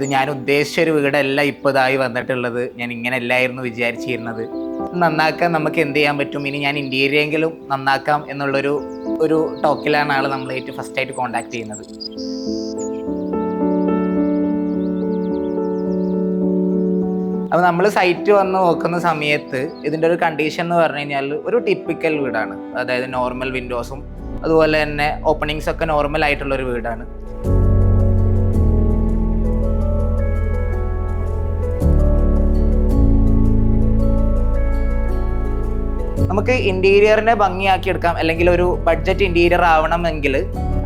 ഇത് ഞാൻ ഉദ്ദേശിച്ചൊരു വീടല്ല ഇപ്പോൾ ഇതായി വന്നിട്ടുള്ളത്, ഞാൻ ഇങ്ങനെ അല്ലായിരുന്നു വിചാരിച്ചിരുന്നത്, നന്നാക്കാൻ നമുക്ക് എന്ത് ചെയ്യാൻ പറ്റും, ഇനി ഞാൻ ഇൻറ്റീരിയറെങ്കിലും നന്നാക്കാം ഒരു ടോക്കിലാണ് ആൾ നമ്മളായിട്ട് ഫസ്റ്റായിട്ട് കോൺടാക്ട് ചെയ്യുന്നത്. അപ്പോൾ നമ്മൾ സൈറ്റ് വന്ന് നോക്കുന്ന സമയത്ത് ഇതിൻ്റെ ഒരു കണ്ടീഷൻ എന്ന് പറഞ്ഞു കഴിഞ്ഞാൽ ഒരു ടിപ്പിക്കൽ വീടാണ്. അതായത് നോർമൽ വിൻഡോസും അതുപോലെ തന്നെ ഓപ്പണിങ്സ് ഒക്കെ നോർമൽ ആയിട്ടുള്ളൊരു വീടാണ്. നമുക്ക് ഇൻറ്റീരിയറിനെ ഭംഗിയാക്കി എടുക്കാം, അല്ലെങ്കിൽ ഒരു ബഡ്ജറ്റ് ഇൻറ്റീരിയർ ആവണമെങ്കിൽ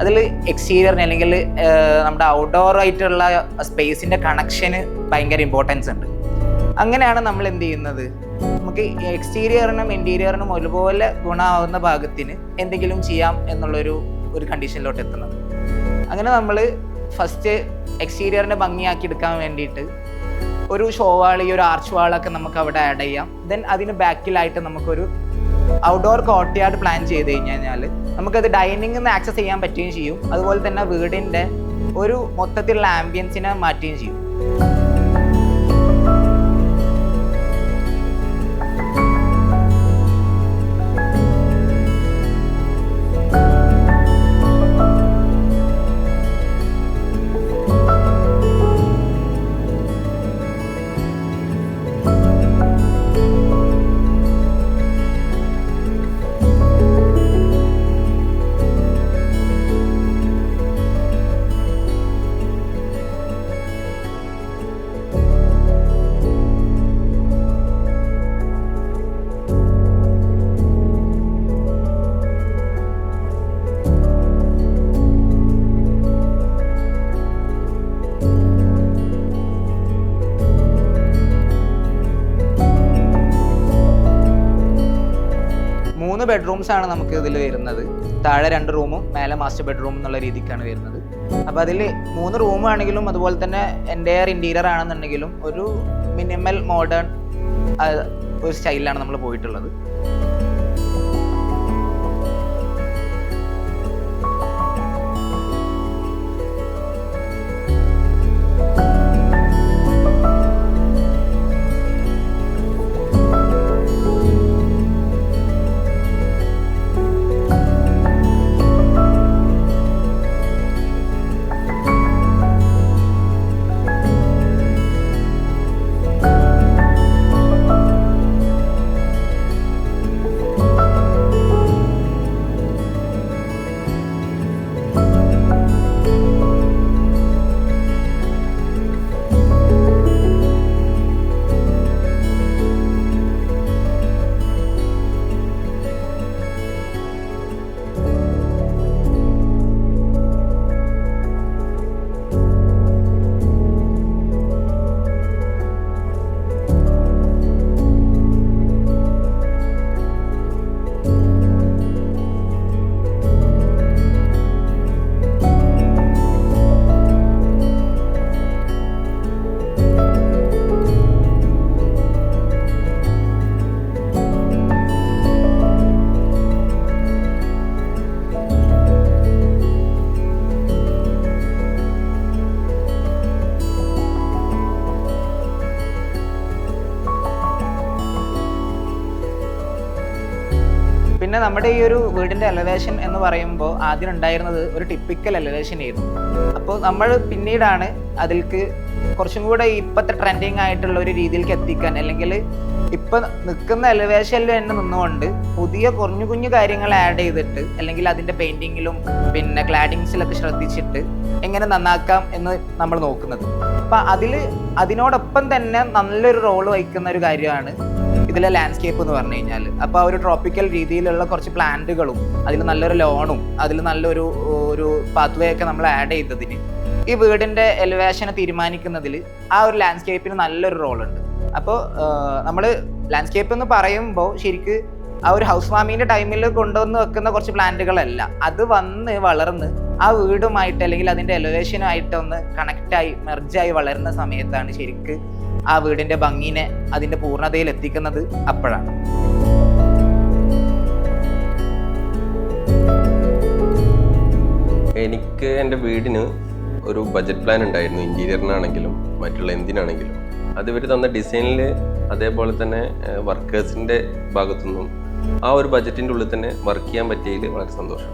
അതിൽ എക്സ്റ്റീരിയറിന് അല്ലെങ്കിൽ നമ്മുടെ ഔട്ട്ഡോർ ആയിട്ടുള്ള സ്പേസിൻ്റെ കണക്ഷന് ഭയങ്കര ഇമ്പോർട്ടൻസ് ഉണ്ട്. അങ്ങനെയാണ് നമ്മൾ എന്ത് ചെയ്യുന്നത്, നമുക്ക് എക്സ്റ്റീരിയറിനും ഇൻറ്റീരിയറിനും ഒരുപോലെ ഗുണമാവുന്ന ഭാഗത്തിന് എന്തെങ്കിലും ചെയ്യാം എന്നുള്ളൊരു കണ്ടീഷനിലോട്ട് എത്തുന്നത്. അങ്ങനെ നമ്മൾ ഫസ്റ്റ് എക്സ്റ്റീരിയറിനെ ഭംഗിയാക്കി എടുക്കാൻ വേണ്ടിയിട്ട് ഒരു ഷോവാളി, ഒരു ആർച്ച് വാളൊക്കെ നമുക്ക് അവിടെ ആഡ് ചെയ്യാം. ദെൻ അതിന് ബാക്കിലായിട്ട് നമുക്കൊരു ഔട്ട്ഡോർ കോർട്ട്യാർഡ് പ്ലാൻ ചെയ്ത് കഴിഞ്ഞാൽ നമുക്കത് ഡൈനിങ്ങിൽ നിന്ന് ആക്സസ് ചെയ്യാൻ പറ്റുകയും ചെയ്യും. അതുപോലെ തന്നെ വീടിൻ്റെ ഒരു മൊത്തത്തിലുള്ള ആംബിയൻസിനെ മാറ്റുകയും ചെയ്യും. ബെഡ്റൂംസ് ആണ് നമുക്ക് ഇതിൽ വരുന്നത്. താഴെ 2 റൂമും മേലെ മാസ്റ്റർ ബെഡ്റൂം എന്നുള്ള രീതിക്കാണ് വരുന്നത്. അപ്പോൾ അതിൽ 3 റൂമാണെങ്കിലും അതുപോലെ തന്നെ എൻ്റെയർ ഇൻറ്റീരിയർ ആണെന്നുണ്ടെങ്കിലും ഒരു മിനിമൽ മോഡേൺ ഒരു സ്റ്റൈലിലാണ് നമ്മൾ പോയിട്ടുള്ളത്. പിന്നെ നമ്മുടെ ഈ ഒരു വീടിൻ്റെ എലവേഷൻ എന്ന് പറയുമ്പോൾ ആദ്യം ഉണ്ടായിരുന്നത് ഒരു ടിപ്പിക്കൽ എലവേഷൻ ആയിരുന്നു. അപ്പോൾ നമ്മൾ പിന്നീടാണ് അതിൽക്ക് കുറച്ചും കൂടെ ഇപ്പോഴത്തെ ട്രെൻഡിങ് ആയിട്ടുള്ള ഒരു രീതിയിലേക്ക് എത്തിക്കാൻ, അല്ലെങ്കിൽ ഇപ്പം നിൽക്കുന്ന എലവേഷനിൽ തന്നെ നിന്നുകൊണ്ട് പുതിയ കുഞ്ഞു കാര്യങ്ങൾ ആഡ് ചെയ്തിട്ട്, അല്ലെങ്കിൽ അതിൻ്റെ പെയിൻറ്റിങ്ങിലും പിന്നെ ക്ലാഡിങ്സിലൊക്കെ ശ്രദ്ധിച്ചിട്ട് എങ്ങനെ നന്നാക്കാം എന്ന് നമ്മൾ നോക്കുന്നത്. അപ്പം അതിനോടൊപ്പം തന്നെ നല്ലൊരു റോൾ വഹിക്കുന്ന ഒരു കാര്യമാണ് ഇതിലെ ലാൻഡ്സ്കേപ്പ് എന്ന് പറഞ്ഞു കഴിഞ്ഞാൽ. അപ്പോൾ ആ ഒരു ട്രോപ്പിക്കൽ രീതിയിലുള്ള കുറച്ച് പ്ലാന്റുകളും അതിൽ നല്ലൊരു ലോണും അതിൽ നല്ലൊരു പാത്വേ ഒക്കെ നമ്മൾ ആഡ് ചെയ്തതിന് ഈ വീടിൻ്റെ എലിവേഷനെ തീരുമാനിക്കുന്നതിൽ ആ ഒരു ലാൻഡ്സ്കേപ്പിന് നല്ലൊരു റോളുണ്ട്. അപ്പോൾ നമ്മൾ ലാൻഡ്സ്കേപ്പ് എന്ന് പറയുമ്പോൾ ശരിക്ക് ആ ഒരു ഹൗസ് വാമിങ്ങിൻ്റെ ടൈമിൽ കൊണ്ടുവന്ന് വെക്കുന്ന കുറച്ച് പ്ലാന്റുകളല്ല, അത് വന്ന് വളർന്ന് ആ വീടുമായിട്ട് അല്ലെങ്കിൽ അതിൻ്റെ എലിവേഷനുമായിട്ട് ഒന്ന് കണക്റ്റായി മെർജായി വളരുന്ന സമയത്താണ് ശരിക്ക് ആ വീടിൻ്റെ ഭംഗിനെ അതിൻ്റെ പൂർണ്ണതയിൽ എത്തിക്കുന്നത്. അപ്പോഴാണ് എനിക്ക് എൻ്റെ വീടിന് ഒരു ബഡ്ജറ്റ് പ്ലാൻ ഉണ്ടായിരുന്നു, ഇൻറ്റീരിയറിനാണെങ്കിലും മറ്റുള്ള എന്തിനാണെങ്കിലും. അത് ഇവർ തന്ന ഡിസൈനിൽ അതേപോലെ തന്നെ വർക്കേഴ്സിൻ്റെ ഭാഗത്തുനിന്നും ആ ഒരു ബഡ്ജറ്റിൻ്റെ ഉള്ളിൽ തന്നെ വർക്ക് ചെയ്യാൻ പറ്റിയതിൽ വളരെ സന്തോഷം.